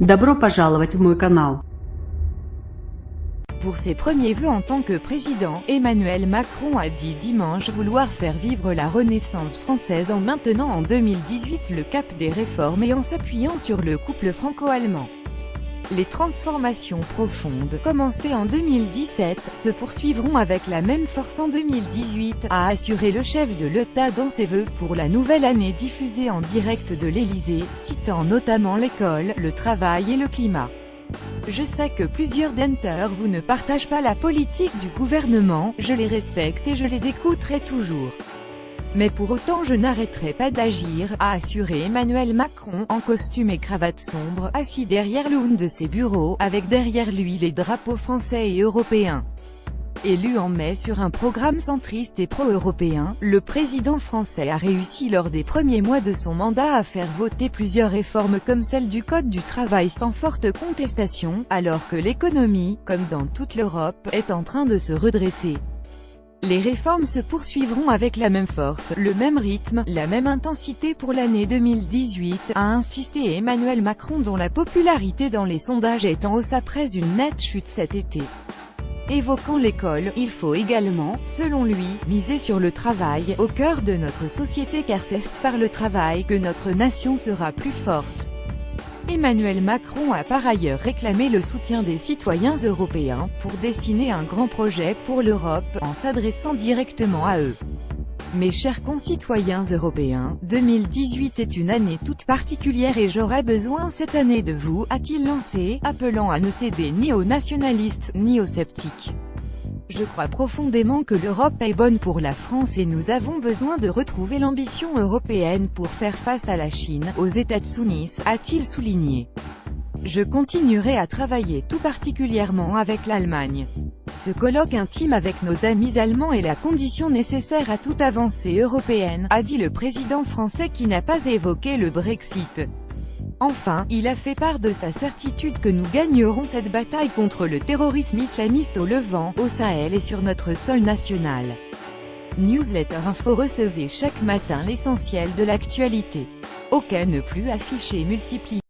Добро пожаловать в мой канал. Pour ses premiers vœux en tant que président, Emmanuel Macron a dit dimanche vouloir faire vivre la Renaissance française en maintenant en 2018 le cap des réformes et en s'appuyant sur le couple franco-allemand. Les transformations profondes, commencées en 2017, se poursuivront avec la même force en 2018, a assuré le chef de l'État dans ses vœux pour la nouvelle année diffusée en direct de l'Élysée, citant notamment l'école, le travail et le climat. Je sais que plusieurs d'entre vous ne partagent pas la politique du gouvernement, je les respecte et je les écouterai toujours. Mais pour autant je n'arrêterai pas d'agir, a assuré Emmanuel Macron, en costume et cravate sombre, assis derrière l'un de ses bureaux, avec derrière lui les drapeaux français et européens. Élu en mai sur un programme centriste et pro-européen, le président français a réussi lors des premiers mois de son mandat à faire voter plusieurs réformes comme celle du Code du travail sans forte contestation, alors que l'économie, comme dans toute l'Europe, est en train de se redresser. Les réformes se poursuivront avec la même force, le même rythme, la même intensité pour l'année 2018, a insisté Emmanuel Macron dont la popularité dans les sondages est en hausse après une nette chute cet été. Évoquant l'école, il faut également, selon lui, miser sur le travail, au cœur de notre société car c'est par le travail que notre nation sera plus forte. Emmanuel Macron a par ailleurs réclamé le soutien des citoyens européens, pour dessiner un grand projet pour l'Europe, en s'adressant directement à eux. Mes chers concitoyens européens, 2018 est une année toute particulière et j'aurai besoin cette année de vous, a-t-il lancé, appelant à ne céder ni aux nationalistes, ni aux sceptiques. Je crois profondément que l'Europe est bonne pour la France et nous avons besoin de retrouver l'ambition européenne pour faire face à la Chine, aux États-Unis, a-t-il souligné. Je continuerai à travailler tout particulièrement avec l'Allemagne. Ce colloque intime avec nos amis allemands est la condition nécessaire à toute avancée européenne, a dit le président français qui n'a pas évoqué le Brexit. Enfin, il a fait part de sa certitude que nous gagnerons cette bataille contre le terrorisme islamiste au Levant, au Sahel et sur notre sol national. Newsletter Info. Recevez chaque matin l'essentiel de l'actualité. Aucun ne plus affiché multiplié.